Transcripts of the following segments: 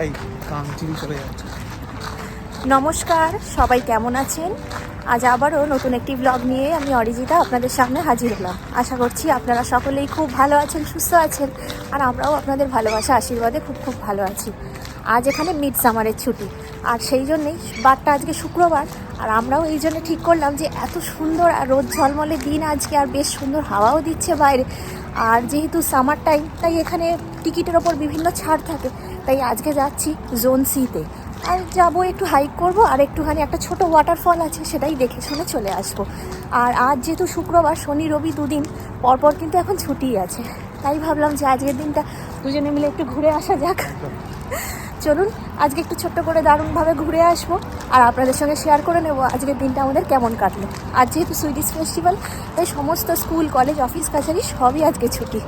দেখাই, কামচিরি চলে যাচ্ছে। নমস্কার, সবাই কেমন আছেন? আজ আবারও নতুন একটি ব্লগ নিয়ে আমি অরিজিতা আপনাদের সামনে হাজির হলাম। আশা করছি আপনারা সকলেই খুব ভালো আছেন, সুস্থ আছেন, আর আমরাও আপনাদের ভালোবাসা আশীর্বাদে খুব খুব ভালো আছি। আজ এখানে মিড সামারের ছুটি, আর সেই জন্যেই বারটা আজকে শুক্রবার, আর আমরাও এই জন্য ঠিক করলাম যে এত সুন্দর আর রোদ ঝলমলে দিন আজকে, আর বেশ সুন্দর হাওয়াও দিচ্ছে বাইরে, আর যেহেতু সামার টাইম তাই এখানে টিকিটের ওপর বিভিন্ন ছাড় থাকে, তাই আজকে যাচ্ছি জোন সিতে। আর যাবো, একটু হাইক করব, আর একটুখানি একটা ছোট ওয়াটারফল আছে সেটাই দেখে শুনে চলে আসবো। আর আজ যেহেতু শুক্রবার, শনি রবি দুদিন পরপর কিন্তু এখন ছুটিই আছে, তাই ভাবলাম যে আজকের দিনটা দুজনে মিলে একটু ঘুরে আসা যাক। চলুন আজকে একটু ছোট্ট করে দারুণভাবে ঘুরে আসবো, আর আপনাদের সঙ্গে শেয়ার করে নেবো আজকের দিনটা আমাদের কেমন কাটলো। আর যেহেতু সুইডিশ ফেস্টিভ্যাল, তাই সমস্ত স্কুল কলেজ অফিস কাছারি সবই আজকে ছুটি।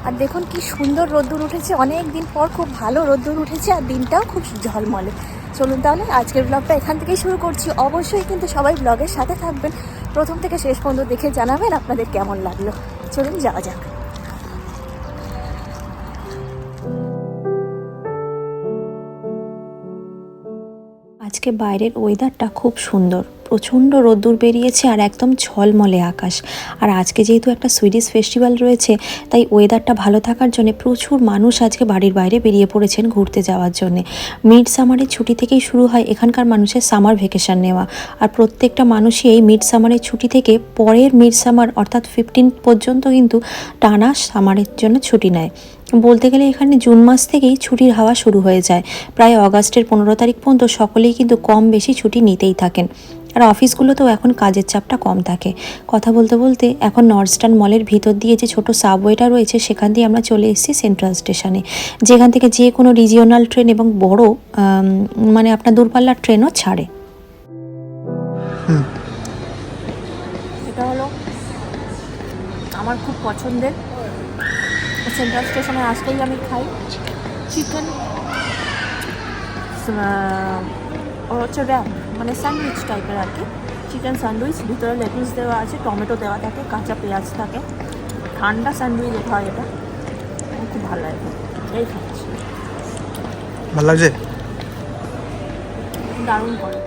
আর দেখুন কি সুন্দর রোদ্দুর উঠেছে, অনেক দিন পর খুব ভালো রোদ্দুর উঠেছে, আর দিনটাও খুব ঝলমলে। চলুন তাহলে আজকের ব্লগটা এখান থেকেই শুরু করছি। অবশ্যই কিন্তু সবাই ব্লগের সাথে থাকবেন, প্রথম থেকে শেষ পর্যন্ত দেখে জানাবেন আপনাদের কেমন লাগলো। চলুন যাওয়া যাক। আজকে বাইরের ওয়েদারটা খুব সুন্দর, প্রচণ্ড রোদ্দুর বেরিয়েছে আর একদম ঝলমলে আকাশ। আর আজকে যেহেতু একটা সুইডিশ ফেস্টিভ্যাল রয়েছে, তাই ওয়েদারটা ভালো থাকার জন্য প্রচুর মানুষ আজকে বাড়ির বাইরে বেরিয়ে পড়েছেন ঘুরতে যাওয়ার জন্যে। মিড সামারের ছুটি থেকেই শুরু হয় এখানকার মানুষের সামার ভ্যাকেশন নেওয়া, আর প্রত্যেকটা মানুষই এই মিড সামারের ছুটি থেকে পরের মিড সামার অর্থাৎ 15 পর্যন্ত কিন্তু টানা সামারের জন্য ছুটি নেয়। বলতে গেলে এখানে জুন মাস থেকেই ছুটির হাওয়া শুরু হয়ে যায়। প্রায় অগাস্টের 15 তারিখ পর্যন্ত সকলেই কিন্তু কম বেশি ছুটি নিতেই থাকেন। আর অফিসগুলোতেও এখন কাজের চাপটা কম থাকে। কথা বলতে বলতে এখন নর্থস্টার্ন মলের ভিতর দিয়ে যে ছোট সাবওয়েটা রয়েছে, সেখান দিয়ে আমরা চলে এসেছি সেন্ট্রাল স্টেশনে, যেখান থেকে যে কোনো রিজিওনাল ট্রেন এবং বড় মানে আপনার দূরপাল্লার ট্রেনও ছাড়ে। এটা হলো আমার খুব পছন্দের, সেন্ট্রাল স্টেশনে আসলেই আমি খাই চিকেন হচ্ছে র্যাপ, মানে স্যান্ডউইচ টাইপের আর কি। চিকেন স্যান্ডউইচ, ভিতরে লেটুস দেওয়া আছে, টমেটো দেওয়া থাকে, কাঁচা পেঁয়াজ থাকে। ঠান্ডা স্যান্ডউইচ হয় এটা, খুব ভালো লাগে। এই খাচ্ছি, ভালো লাগছে, দারুণ করে।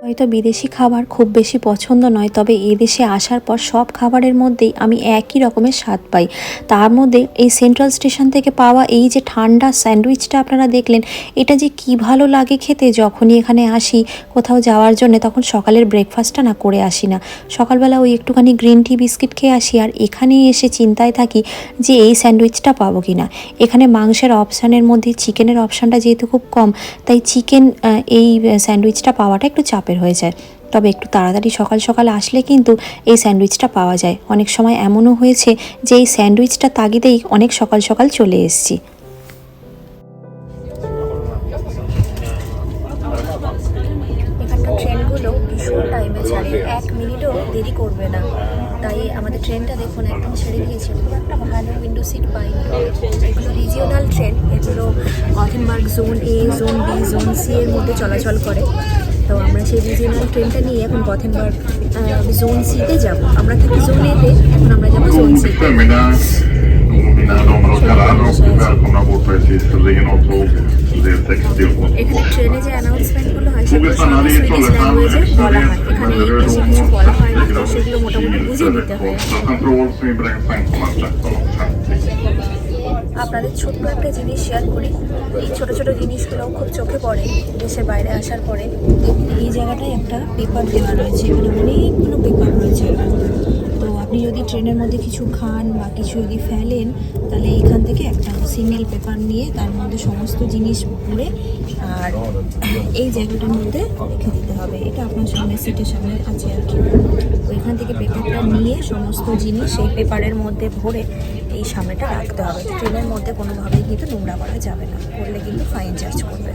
হয়তো বিদেশি খাবার খুব বেশি পছন্দ নয়, তবে এদেশে আসার পর সব খাবারের মধ্যেই আমি একই রকমের স্বাদ পাই। তার মধ্যে এই সেন্ট্রাল স্টেশন থেকে পাওয়া এই যে ঠান্ডা স্যান্ডউইচটা আপনারা দেখলেন, এটা যে কি ভালো লাগে খেতে। যখনই এখানে আসি কোথাও যাওয়ার জন্য, তখন সকালের ব্রেকফাস্টটা না করে আসি না, সকালবেলা ওই একটুখানি গ্রিন টি বিস্কিট খেয়ে আসি, আর এখানে এসে চিন্তায় থাকি যে এই স্যান্ডউইচটা পাবো কি না। এখানে মাংসের অপশানের মধ্যে চিকেনের অপশানটা যেহেতু খুব কম, তাই চিকেন এই স্যান্ডউইচটা পাওয়াটা একটু চাপের হয়ে যায়। তবে একটু তাড়াতাড়ি সকাল সকাল আসলে কিন্তু এই স্যান্ডউইচটা পাওয়া যায়। অনেক সময় এমনও হয়েছে যে এই স্যান্ডউইচটা তাগিদেই অনেক সকাল সকাল চলে এসেছি। এখানকার ট্রেনগুলো ভীষণ টাইমে ছাড়ে, 1 মিনিটও দেরি করবে না। তাই আমাদের ট্রেনটা দেখুন একদম ছেড়ে দিয়েছে, খুব একটা ভালো উইন্ডো সিট পাইনি। এগুলো রিজিওনাল ট্রেন, এগুলো গথেনবার্গ জোন এ, জোন বি, জোন সি এর মধ্যে চলাচল করে। তো আমরা সেই রিজিওনাল ট্রেনটা নিয়ে এখন গথেনবার্গ জোন সিতে যাব। আমরা থাকি জোন এতে, এখন আমরা যাবো জোন সিতে। এখানে ট্রেনে যে অ্যানাউন্সমেন্টগুলো হয় সেগুলো সবই সুইডিশ ল্যাঙ্গুয়েজে বলা হয়। এখানে বেশি কিছু বলা হয় না, তো সেগুলো মোটামুটি বুঝে নিতে হয়। আপনাদের ছোট্ট একটা জিনিস শেয়ার করি, এই ছোটো ছোটো জিনিসগুলো খুব চোখে পড়ে দেশের বাইরে আসার পরে। এই জায়গাটায় একটা পেপার দেওয়া রয়েছে, এখানে অনেকগুলো পেপার রয়েছে। তো আপনি যদি ট্রেনের মধ্যে কিছু খান বা কিছু যদি ফেলেন, তাহলে এখান থেকে একটা সিঙ্গেল পেপার নিয়ে তার মধ্যে সমস্ত জিনিস ভরে আর এই জায়গাটার মধ্যে রেখে দিতে হবে। এটা আপনার সামনে সিটের সামনে আছে আর কি। তো এখান থেকে পেপারটা নিয়ে সমস্ত জিনিস এই পেপারের মধ্যে ভরে এই সামনেটা রাখতে হবে। ট্রেনের মধ্যে কোনোভাবেই কিন্তু নোংরা করা যাবে না, করলে কিন্তু ফাইন চার্জ করবে।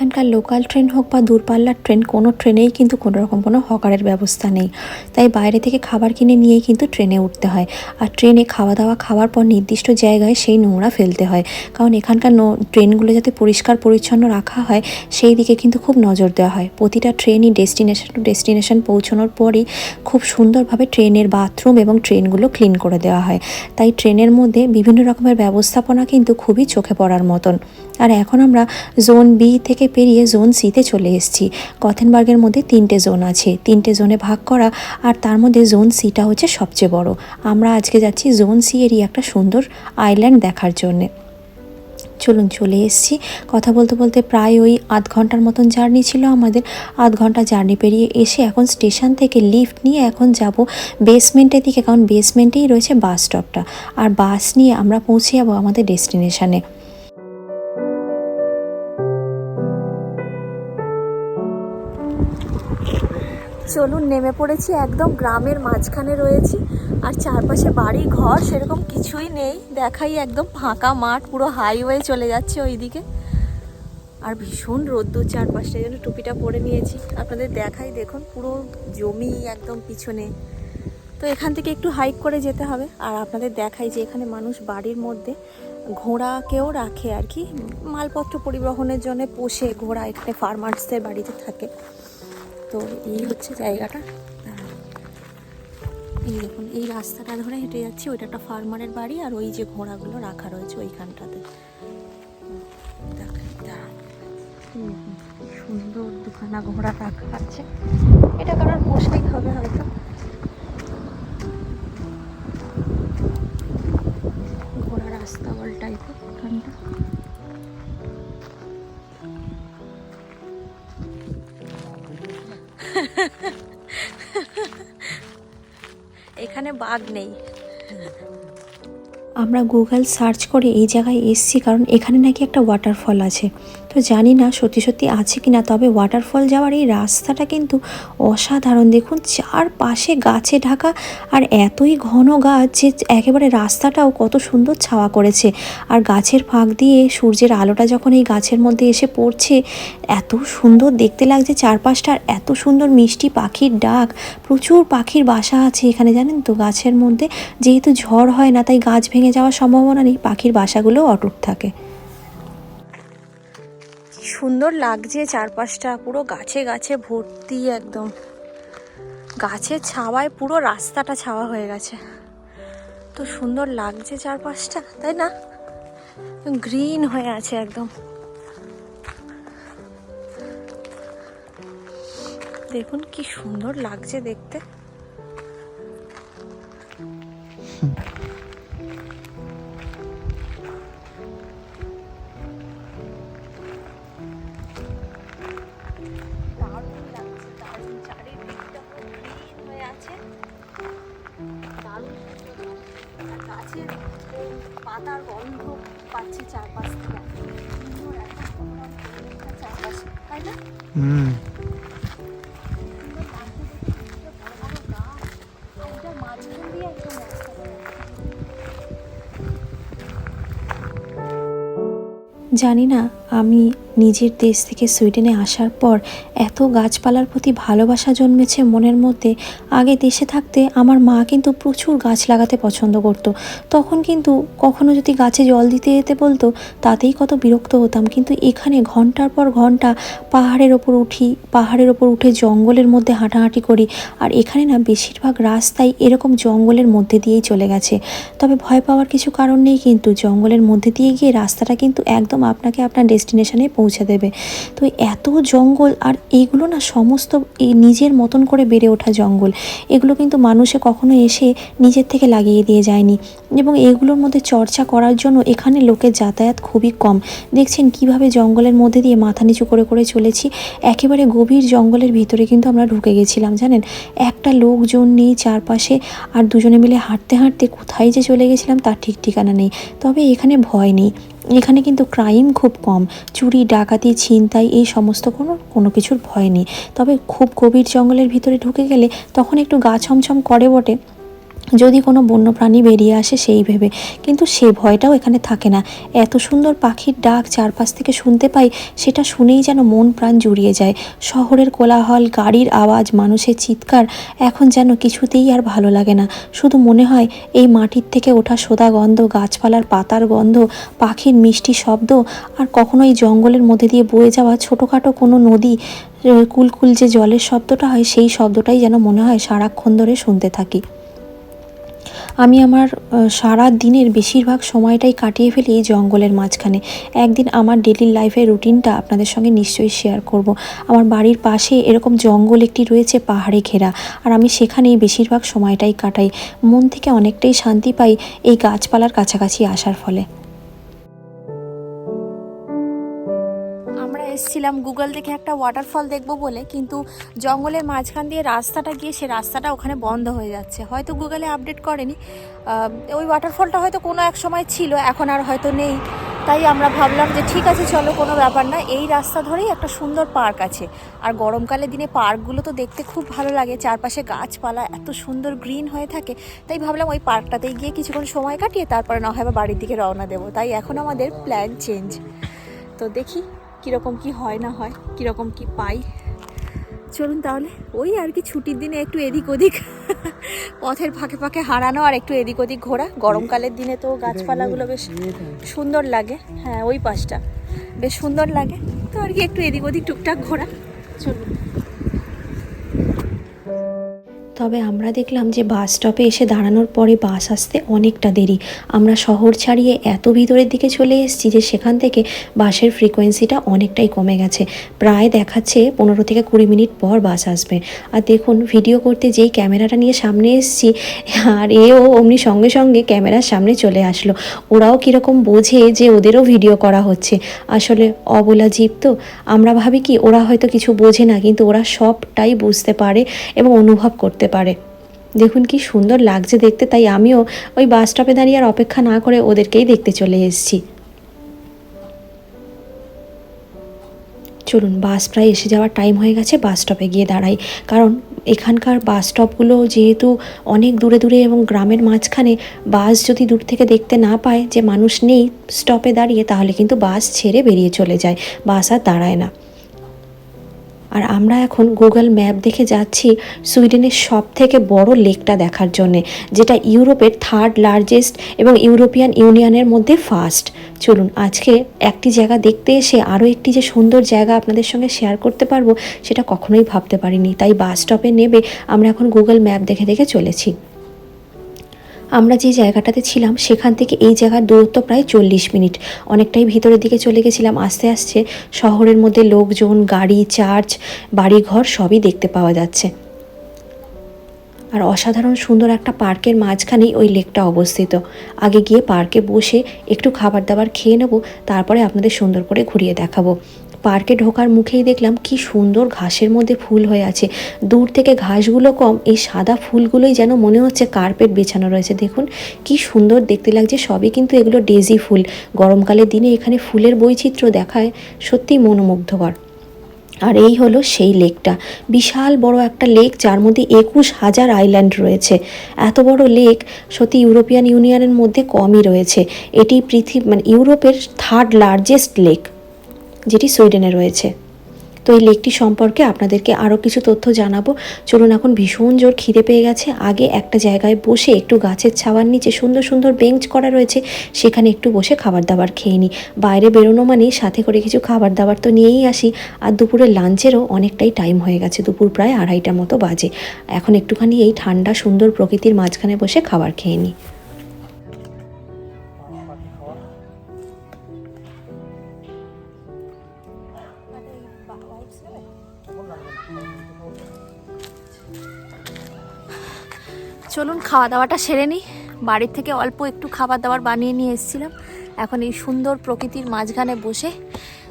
এখানকার লোকাল ট্রেন হোক বা দূরপাল্লার ট্রেন, কোনো ট্রেনেই কিন্তু কোনো রকম কোনো হকারের ব্যবস্থা নেই। তাই বাইরে থেকে খাবার কিনে নিয়েই কিন্তু ট্রেনে উঠতে হয়। আর ট্রেনে খাওয়া দাওয়া খাওয়ার পর নির্দিষ্ট জায়গায় সেই নোংরা ফেলতে হয়, কারণ এখানকার ট্রেনগুলো যাতে পরিষ্কার পরিচ্ছন্ন রাখা হয় সেই দিকে কিন্তু খুব নজর দেওয়া হয়। প্রতিটা ট্রেনই ডেস্টিনেশন টু ডেস্টিনেশন পৌঁছানোর পরই খুব সুন্দরভাবে ট্রেনের বাথরুম এবং ট্রেনগুলো ক্লিন করে দেওয়া হয়। তাই ট্রেনের মধ্যে বিভিন্ন রকমের ব্যবস্থাপনা কিন্তু খুবই চোখে পড়ার মতন। আর এখন আমরা জোন বি থেকে পেরিয়ে জোন সিতে চলে এসেছি। গথেনবার্গের মধ্যে 3টে জোন আছে, 3টে জোনে ভাগ করা, আর তার মধ্যে জোন সিটা হচ্ছে সবচেয়ে বড়। আমরা আজকে যাচ্ছি জোন সি এরই একটা সুন্দর আইল্যান্ড দেখার জন্যে। চলুন, চলে এসেছি। কথা বলতে বলতে প্রায় ওই আধ ঘন্টার মতন জার্নি ছিল আমাদের। আধ ঘন্টা জার্নি পেরিয়ে এসে এখন স্টেশন থেকে লিফট নিয়ে এখন যাব বেসমেন্টের দিকে, কারণ বেসমেন্টেই রয়েছে বাস স্টপটা। আর বাস নিয়ে আমরা পৌঁছে যাবো আমাদের ডেস্টিনেশনে। চলুন, নেমে পড়েছি, একদম গ্রামের মাঝখানে রয়েছি। আর চারপাশে বাড়ি ঘর সেরকম কিছুই নেই, দেখাই একদম ফাঁকা মাঠ, পুরো হাইওয়ে চলে যাচ্ছে ওইদিকে। আর ভীষণ রোদ্দুর চারপাশে, এই জন্য টুপিটা পরে নিয়েছি। আপনাদের দেখাই, দেখুন পুরো জমি একদম পিছনে। তো এখান থেকে একটু হাইক করে যেতে হবে। আর আপনাদের দেখাই যে এখানে মানুষ বাড়ির মধ্যে ঘোড়াকেও রাখে আর কি, মালপত্র পরিবহনের জন্য পোষে ঘোড়া, এখানে ফার্মার্সদের বাড়িতে থাকে। তো এই হচ্ছে জায়গাটা। এই দেখুন, এই রাস্তাটা ধরে হেঁটে যাচ্ছি, ওইটা একটা ফার্মারের বাড়ি, আর ওই যে ঘোড়াগুলো রাখা রয়েছে ওইখানটাতে। সুন্দর দুখানা ঘোড়া রাখা আছে, এটা কারোর পোষাই হবে হয়তো। ঘোড়া রাস্তা অল টাইপের এখানটা। এখানে বাঘ নেই। আমরা গুগল সার্চ করে এই জায়গায় এসেছি, কারণ এখানে নাকি একটা ওয়াটারফল আছে। তো জানি না সত্যি সত্যি আছে কি না, তবে ওয়াটারফল যাওয়ার এই রাস্তাটা কিন্তু অসাধারণ। দেখুন চারপাশে গাছে ঢাকা, আর এতই ঘন গাছ যে একেবারে রাস্তাটাও কত সুন্দর ছাওয়া করেছে। আর গাছের ফাঁক দিয়ে সূর্যের আলোটা যখন এই গাছের মধ্যে এসে পড়ছে, এত সুন্দর দেখতে লাগছে চারপাশটা। আর এত সুন্দর মিষ্টি পাখির ডাক, প্রচুর পাখির বাসা আছে এখানে, জানেন তো গাছের মধ্যে। যেহেতু ঝড় হয় না, তাই গাছ ভেঙে যাওয়ার সম্ভাবনা নেই, পাখির বাসাগুলোও অটুট থাকে। সুন্দর লাগছে চারপাশটা, পুরো গাছে গাছে ভর্তি, একদম গাছের ছাওয়ায় পুরো রাস্তাটা ছাওয়া হয়ে গেছে। তো সুন্দর লাগছে চারপাশটা, তাই না? গ্রিন হয়ে আছে একদম। দেখুন কি সুন্দর লাগছে দেখতে। পাতার গন্ধ পাচ্ছি চারপাশ থেকে, তাই না? জানি না আমি নিজের দেশ থেকে সুইডেনে আসার পর এত গাছপালার প্রতি ভালোবাসা জন্মেছে মনের মধ্যে। আগে দেশে থাকতে আমার মা কিন্তু প্রচুর গাছ লাগাতে পছন্দ করত। তখন কিন্তু কখনো যদি গাছে জল দিতে যেতে বলতো, তাতেই কত বিরক্ত হতাম। কিন্তু এখানে ঘন্টার পর ঘন্টা পাহাড়ের ওপর উঠে জঙ্গলের মধ্যে হাঁটাহাঁটি করি। আর এখানে না বেশিরভাগ রাস্তাই এরকম জঙ্গলের মধ্যে দিয়েই চলে গেছে। তবে ভয় পাওয়ার কিছু কারণ নেই, কিন্তু জঙ্গলের মধ্যে দিয়ে গিয়ে রাস্তাটা কিন্তু একদম আপনাকে আপনার ডেস্টিনেশনে পৌঁছে দেবে। তো এত জঙ্গল, আর এইগুলো না সমস্ত এই নিজের মতন করে বেড়ে ওঠা জঙ্গল। এগুলো কিন্তু মানুষে কখনো এসে নিজের থেকে লাগিয়ে দিয়ে যায়নি, এবং এগুলোর মধ্যে চর্চা করার জন্য এখানে লোকের যাতায়াত খুবই কম। দেখছেন কিভাবে জঙ্গলের মধ্যে দিয়ে মাথা নিচু করে করে চলেছি। একেবারে গভীর জঙ্গলের ভিতরে কিন্তু আমরা ঢুকে গেছিলাম, জানেন। একটা লোকজন নেই চারপাশে, আর দুজনে মিলে হাঁটতে হাঁটতে কোথায় যে চলে গেছিলাম তার ঠিক ঠিকানা নেই। তবে এখানে ভয় নেই, এখানে কিন্তু ক্রাইম খুব কম, চুরি ডাকাতি ছিনতাই এই সমস্ত কোনো কিছুর ভয় নেই। তবে খুব গভীর জঙ্গলের ভিতরে ঢুকে গেলে তখন একটু গা ছমছম করে বটে, যদি কোনো বন্যপ্রাণী বেরিয়ে আসে সেই ভেবে, কিন্তু সে ভয়টাও এখানে থাকে না। এত সুন্দর পাখির ডাক চারপাশ থেকে শুনতে পাই, সেটা শুনেই যেন মন প্রাণ জুড়িয়ে যায়। শহরের কোলাহল, গাড়ির আওয়াজ, মানুষের চিৎকার এখন যেন কিছুতেই আর ভালো লাগে না। শুধু মনে হয় এই মাটির থেকে ওঠা সোদা গন্ধ, গাছপালার পাতার গন্ধ, পাখির মিষ্টি শব্দ, আর কখনো এই জঙ্গলের মধ্যে দিয়ে বয়ে যাওয়া ছোটোখাটো কোনো নদী কুলকুল যে জলের শব্দটা হয়, সেই শব্দটাই যেন মনে হয় সারাক্ষণ ধরে শুনতে থাকি। আমি আমার সারা দিনের বেশিরভাগ সময়টাই কাটিয়ে ফেলি এই জঙ্গলের মাঝখানে। একদিন আমার ডেলি লাইফের রুটিনটা আপনাদের সঙ্গে নিশ্চয়ই শেয়ার করব। আমার বাড়ির পাশে এরকম জঙ্গল একটি রয়েছে, পাহাড়ে ঘেরা, আর আমি সেখানেই বেশিরভাগ সময়টাই কাটাই। মন থেকে অনেকটাই শান্তি পাই এই গাছপালার কাছাকাছি আসার ফলে। আমরা এসেছিলাম গুগল দেখে একটা ওয়াটারফল দেখবো বলে, কিন্তু জঙ্গলের মাঝখান দিয়ে রাস্তাটা গিয়ে সে রাস্তাটা ওখানে বন্ধ হয়ে যাচ্ছে। হয়তো গুগলে আপডেট করেনি, ওই ওয়াটারফলটা হয়তো কোনো এক সময় ছিল, এখন আর হয়তো নেই। তাই আমরা ভাবলাম যে ঠিক আছে চলো, কোনো ব্যাপার না, এই রাস্তা ধরেই একটা সুন্দর পার্ক আছে। আর গরমকালের দিনে পার্কগুলো তো দেখতে খুব ভালো লাগে, চারপাশে গাছপালা এত সুন্দর গ্রিন হয়ে থাকে। তাই ভাবলাম ওই পার্কটাতেই গিয়ে কিছুক্ষণ সময় কাটিয়ে তারপরে না হয় বা বাড়ির দিকে রওনা দেবো। তাই এখন আমাদের প্ল্যান চেঞ্জ। তো দেখি কীরকম কি হয় না হয়, কীরকম কি পাই। চলুন তাহলে, ওই আর কি ছুটির দিনে একটু এদিক ওদিক পথের ফাঁকে ফাঁকে হারানো আর একটু এদিক ওদিক ঘোরা। গরমকালের দিনে তো গাছপালাগুলো বেশ সুন্দর লাগে, হ্যাঁ ওই পাশটা বেশ সুন্দর লাগে, তো আর কি একটু এদিক ওদিক টুকটাক ঘোরা। চলুন। তবে আমরা দেখলাম যে বাস স্টপে এসে দাঁড়ানোর পরে বাস আসতে অনেকটা দেরি। আমরা শহর ছাড়িয়ে এত ভিতরের দিকে চলে এসেছি যে সেখান থেকে বাসের ফ্রিকোয়েন্সিটা অনেকটাই কমে গেছে। প্রায় দেখাচ্ছে 15 থেকে 20 মিনিট পর বাস আসবে। আর দেখুন, ভিডিও করতে যেই ক্যামেরাটা নিয়ে সামনে এসেছি, আর এও অমনি সঙ্গে সঙ্গে ক্যামেরার সামনে চলে আসলো। ওরাও কীরকম বোঝে যে ওদেরও ভিডিও করা হচ্ছে। আসলে অবলা জীব তো, আমরা ভাবি কি ওরা হয়তো কিছু বোঝে না, কিন্তু ওরা সবটাই বুঝতে পারে এবং অনুভব করতে পারে। দেখুন কি সুন্দর লাগছে দেখতে। তাই আমিও ওই বাস স্টপে দাঁড়িয়ে আর অপেক্ষা না করে ওদেরকেই দেখতে চলে এসেছি। চলুন, বাস প্রায় এসে যাওয়ার টাইম হয়ে গেছে, বাস স্টপে গিয়ে দাঁড়াই। কারণ এখানকার বাস স্টপগুলো যেহেতু অনেক দূরে দূরে এবং গ্রামের মাঝখানে, বাস যদি দূর থেকে দেখতে না পায় যে মানুষ নেই স্টপে দাঁড়িয়ে, তাহলে কিন্তু বাস ছেড়ে বেরিয়ে চলে যায়, বাস আর দাঁড়ায় না। আর আমরা এখন গুগল ম্যাপ দেখে যাচ্ছি সুইডেনের সব থেকে বড় লেকটা দেখার জন্যে, যেটা ইউরোপের 3rd লার্জেস্ট এবং ইউরোপিয়ান ইউনিয়নের মধ্যে ফার্স্ট। চলুন, আজকে একটি জায়গা দেখতে এসে আরও একটি যে সুন্দর জায়গা আপনাদের সঙ্গে শেয়ার করতে পারবো, সেটা কখনোই ভাবতে পারিনি। তাই বাস স্টপে নেবে আমরা এখন গুগল ম্যাপ দেখে দেখে চলেছি। আমরা যে জায়গাটাতে ছিলাম সেখান থেকে এই জায়গার দূরত্ব প্রায় 40 মিনিট। অনেকটাই ভিতরের দিকে চলে গেছিলাম। আস্তে আস্তে শহরের মধ্যে লোকজন, গাড়ি, চার্চ, বাড়িঘর সবই দেখতে পাওয়া যাচ্ছে। আর অসাধারণ সুন্দর একটা পার্কের মাঝখানেই ওই লেকটা অবস্থিত। আগে গিয়ে পার্কে বসে একটু খাবার দাবার খেয়ে নেব, তারপরে আপনাদের সুন্দর করে ঘুরিয়ে দেখাবো। পার্কে ঢোকার মুখেই দেখলাম কি সুন্দর ঘাসের মধ্যে ফুল হয়ে আছে। দূর থেকে ঘাসগুলো কম, এই সাদা ফুলগুলোই যেন মনে হচ্ছে কার্পেট বিছানো রয়েছে। দেখুন কি সুন্দর দেখতে লাগছে। সবই কিন্তু এগুলো ডেজি ফুল। গরমকালের দিনে এখানে ফুলের বৈচিত্র্য দেখায় সত্যিই মনোমুগ্ধকর। আর এই হলো সেই লেকটা, বিশাল বড় একটা লেক, যার মধ্যে 21,000 আইল্যান্ড রয়েছে। এত বড় লেক সত্যি ইউরোপিয়ান ইউনিয়নের মধ্যে কমই রয়েছে। এটি ইউরোপের 3rd লার্জেস্ট লেক, যেটি সুইডেনে রয়েছে। তো এই লেকটি সম্পর্কে আপনাদেরকে আরও কিছু তথ্য জানাবো। চলুন, এখন ভীষণ জোর খিদে পেয়ে গেছে। আগে একটা জায়গায় বসে একটু গাছের ছাওয়ার নিচে সুন্দর সুন্দর বেঞ্চ করা রয়েছে, সেখানে একটু বসে খাবার দাবার খেয়ে নিই। বাইরে বেরোনো মানেই সাথে করে কিছু খাবার দাবার তো নিয়েই আসি। আর দুপুরের লাঞ্চেরও অনেকটাই টাইম হয়ে গেছে, দুপুর প্রায় 2:30টার মতো বাজে। এখন একটুখানি এই ঠান্ডা সুন্দর প্রকৃতির মাঝখানে বসে খাবার খেয়ে নিই। চলুন খাওয়া দাওয়াটা সেরে নিই। বাড়ির থেকে অল্প একটু খাবার দাবার বানিয়ে নিয়ে এসেছিলাম। এখন এই সুন্দর প্রকৃতির মাঝখানে বসে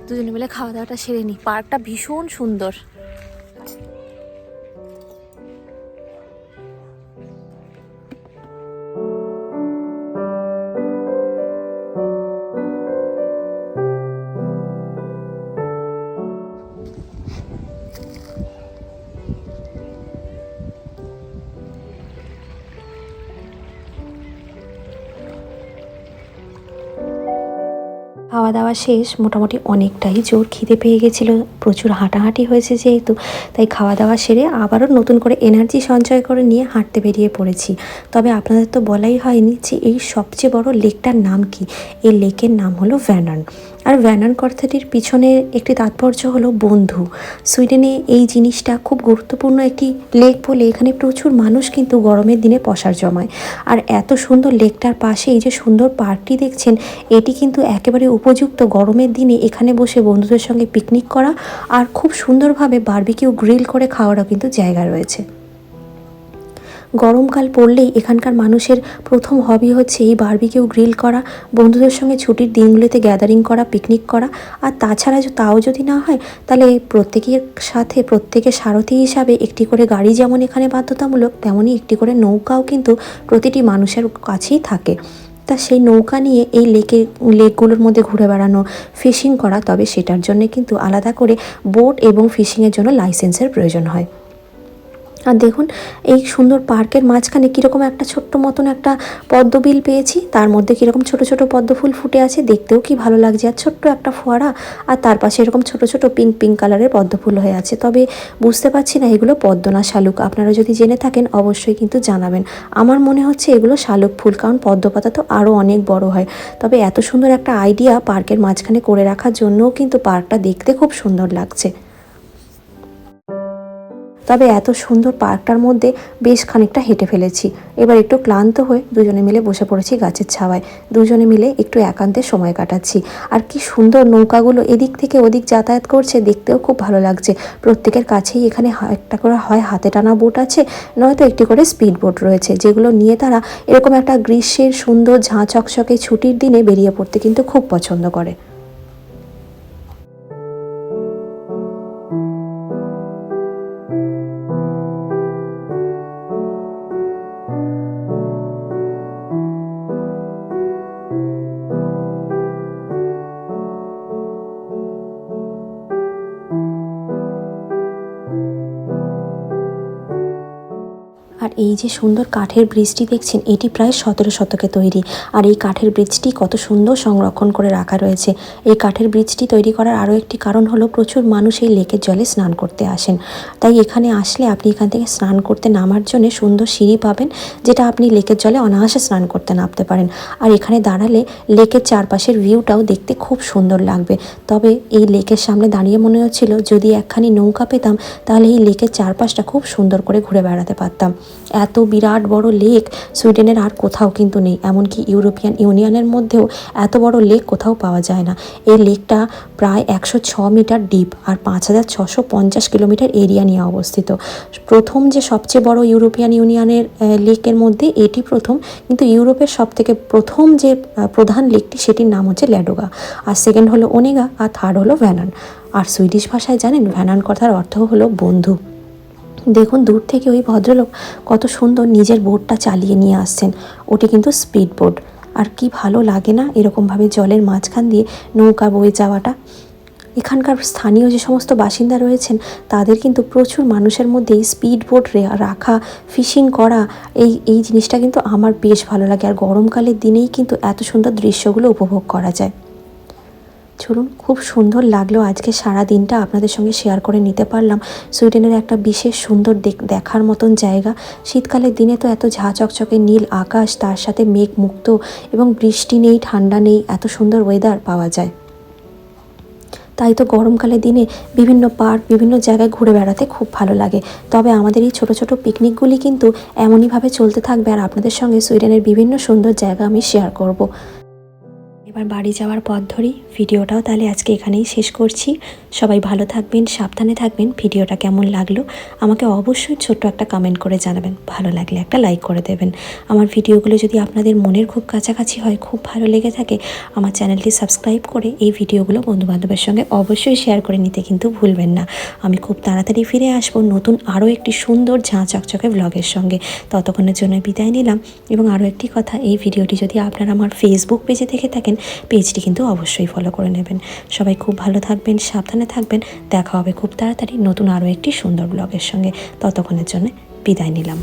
দুজনে মিলে খাওয়া দাওয়াটা সেরে নিই। পার্কটা ভীষণ সুন্দর। খাওয়া দাওয়া শেষ, মোটামুটি অনেকটাই জোর খিদে পেয়ে গেছিলো, প্রচুর হাঁটাহাঁটি হয়েছে যেহেতু, তাই খাওয়া দাওয়া সেরে আবারও নতুন করে এনার্জি সঞ্চয় করে নিয়ে হাঁটতে বেরিয়ে পড়েছি। তবে আপনাদের তো বলাই হয়নি যে এই সবচেয়ে বড় লেকটার নাম কি। এই লেকের নাম হলো ভ্যানার্ন। আর ভ্যানার্ন কথাটির পিছনে একটি তাৎপর্য হলো বন্ধু। সুইডেনে এই জিনিসটা খুব গুরুত্বপূর্ণ একটি লেক বলে এখানে প্রচুর মানুষ কিন্তু গরমের দিনে পসার জমায়। আর এত সুন্দর লেকটার পাশে এই যে সুন্দর পার্কটি দেখছেন, এটি কিন্তু একেবারে উপযুক্ত গরমের দিনে এখানে বসে বন্ধুদের সঙ্গে পিকনিক করা, আর খুব সুন্দরভাবে বারবিকিউ গ্রিল করে খাওয়ারও কিন্তু জায়গা রয়েছে। গরমকাল পড়লেই এখানকার মানুষের প্রথম হবি হচ্ছে এই বারবিকিউ গ্রিল করা, বন্ধুদের সঙ্গে ছুটির দিনগুলিতে গ্যাদারিং করা, পিকনিক করা। আর তাছাড়া তাও যদি না হয় তাহলে প্রত্যেকের সাথে প্রত্যেকের সারথি হিসাবে একটি করে গাড়ি যেমন এখানে বাধ্যতামূলক, তেমনই একটি করে নৌকাও কিন্তু প্রতিটি মানুষের কাছেই থাকে। তা সেই নৌকা নিয়ে এই লেকগুলোর মধ্যে ঘুরে বেড়ানো, ফিশিং করা, তবে সেটার জন্য কিন্তু আলাদা করে বোট এবং ফিশিংয়ের জন্য লাইসেন্সের প্রয়োজন হয়। আর দেখুন এই সুন্দর পার্কের মাঝখানে কীরকম একটা ছোট্ট মতন একটা পদ্মবিল পেয়েছি, তার মধ্যে কীরকম ছোট ছোট পদ্ম ফুল ফুটে আছে, দেখতেও কি ভালো লাগছে। আর ছোট্ট একটা ফোয়ারা, আর তার পাশে এরকম ছোট ছোট পিঙ্ক পিঙ্ক কালারের পদ্ম ফুল হয়ে আছে। তবে বুঝতে পারছি না এগুলো পদ্ম না শালুক, আপনারা যদি জেনে থাকেন অবশ্যই কিন্তু জানাবেন। আমার মনে হচ্ছে এগুলো শালুক ফুল, কারণ পদ্ম পাতা তো আরও অনেক বড় হয়। তবে এত সুন্দর একটা আইডিয়া পার্কের মাঝখানে করে রাখার জন্যও কিন্তু পার্কটা দেখতে খুব সুন্দর লাগছে। তবে এত সুন্দর পার্কটার মধ্যে বেশ খানিকটা হেঁটে ফেলেছি। এবার একটু ক্লান্ত হয়ে দুজনে মিলে বসে পড়েছি গাছের ছাওয়ায়, দুজনে মিলে একটু একান্তে সময় কাটাচ্ছি। আর কি সুন্দর নৌকাগুলো এদিক থেকে ওদিক যাতায়াত করছে, দেখতেও খুব ভালো লাগছে। প্রত্যেকের কাছেই এখানে একটা করে হয় হাতে টানা বোট আছে, নয়তো একটি করে স্পিড বোট রয়েছে, যেগুলো নিয়ে তারা এরকম একটা গ্রীষ্মের সুন্দর ঝাঁ চকচকে ছুটির দিনে বেরিয়ে পড়তে কিন্তু খুব পছন্দ করে। আর এই যে সুন্দর কাঠের ব্রিজটি দেখছেন, এটি প্রায় 17 শতকে তৈরি। আর এই কাঠের ব্রিজটি কত সুন্দর সংরক্ষণ করে রাখা রয়েছে। এই কাঠের ব্রিজটি তৈরি করার আরও একটি কারণ হলো প্রচুর মানুষ এই লেকের জলে স্নান করতে আসেন। তাই এখানে আসলে আপনি এখান থেকে স্নান করতে নামার জন্য সুন্দর সিঁড়ি পাবেন, যেটা আপনি লেকের জলে অনায়াসে স্নান করতে নামতে পারেন। আর এখানে দাঁড়ালে লেকের চারপাশের ভিউটাও দেখতে খুব সুন্দর লাগবে। তবে এই লেকের সামনে দাঁড়িয়ে মনে হচ্ছিল যদি একখানি নৌকা পেতাম তাহলে এই লেকের চারপাশটা খুব সুন্দর করে ঘুরে বেড়াতে পারতাম। এত বিরাট বড় লেক সুইডেনের আর কোথাও কিন্তু নেই, এমনকি ইউরোপিয়ান ইউনিয়নের মধ্যেও এত বড় লেক কোথাও পাওয়া যায় না। এই লেকটা প্রায় 106 মিটার ডিপ আর 5650 কিলোমিটার এরিয়া নিয়ে অবস্থিত। প্রথম যে সবচেয়ে বড় ইউরোপিয়ান ইউনিয়নের লেকের মধ্যে এটি প্রথম, কিন্তু ইউরোপের সবথেকে প্রথম যে প্রধান লেকটি সেটির নাম হচ্ছে ল্যাডোগা, আর সেকেন্ড হলো ওনেগা, আর থার্ড হলো ভ্যানার্ন। আর সুইডিশ ভাষায় জানেন ভ্যানার্ন কথার অর্থ হলো বন্ধু। দেখুন দূর থেকে ওই ভদ্রলোক কত সুন্দর নিজের বোটটা চালিয়ে নিয়ে আসছেন, ওটি কিন্তু স্পিড বোট। আর কি ভালো লাগে না এরকমভাবে জলের মাঝখান দিয়ে নৌকা বয়ে যাওয়াটা। এখানকার স্থানীয় যে সমস্ত বাসিন্দা রয়েছেন তাদের কিন্তু প্রচুর মানুষের মধ্যে এই স্পিড বোট রাখা, ফিশিং করা, এই জিনিসটা কিন্তু আমার বেশ ভালো লাগে। আর গরমকালের দিনেই কিন্তু এত সুন্দর দৃশ্যগুলো উপভোগ করা যায়। চলুন, খুব সুন্দর লাগলো আজকে সারা দিনটা আপনাদের সঙ্গে শেয়ার করে নিতে পারলাম। সুইডেনের একটা বিশেষ সুন্দর দেখার মতন জায়গা। শীতকালের দিনে তো এত ঝাঁ চকচকে নীল আকাশ, তার সাথে মেঘ মুক্ত, এবং বৃষ্টি নেই, ঠান্ডা নেই, এত সুন্দর ওয়েদার পাওয়া যায়। তাই তো গরমকালের দিনে বিভিন্ন পার্ক, বিভিন্ন জায়গায় ঘুরে বেড়াতে খুব ভালো লাগে। তবে আমাদের এই ছোট ছোট পিকনিকগুলি কিন্তু এমনইভাবে চলতে থাকবে, আর আপনাদের সঙ্গে সুইডেনের বিভিন্ন সুন্দর জায়গা আমি শেয়ার করব। এবার বাড়ি যাওয়ার পথ ধরি। ভিডিওটাও তাহলে আজকে এখানেই শেষ করছি। সবাই ভালো থাকবেন, সাবধানে থাকবেন। ভিডিওটা কেমন লাগলো আমাকে অবশ্যই ছোট্ট একটা কমেন্ট করে জানাবেন। ভালো লাগলে একটা লাইক করে দেবেন। আমার ভিডিওগুলো যদি আপনাদের মনের খুব কাছাকাছি হয়, খুব ভালো লেগে থাকে, আমার চ্যানেলটি সাবস্ক্রাইব করে এই ভিডিওগুলো বন্ধুবান্ধবের সঙ্গে অবশ্যই শেয়ার করে নিতে কিন্তু ভুলবেন না। আমি খুব তাড়াতাড়ি ফিরে আসবো নতুন আরও একটি সুন্দর ঝাঁ চকচকে ব্লগের সঙ্গে। ততক্ষণের জন্য বিদায় নিলাম। এবং আরও একটি কথা, এই ভিডিওটি যদি আপনারা আমার ফেসবুক পেজে থেকে থাকেন, পেজটি কিন্তু অবশ্যই ফলো করে নেবেন। সবাই খুব ভালো থাকবেন, সাবধানে থাকবেন। দেখা হবে খুব তাড়াতাড়ি নতুন আরও একটি সুন্দর ব্লগের সঙ্গে। ততক্ষণের জন্য বিদায় নিলাম।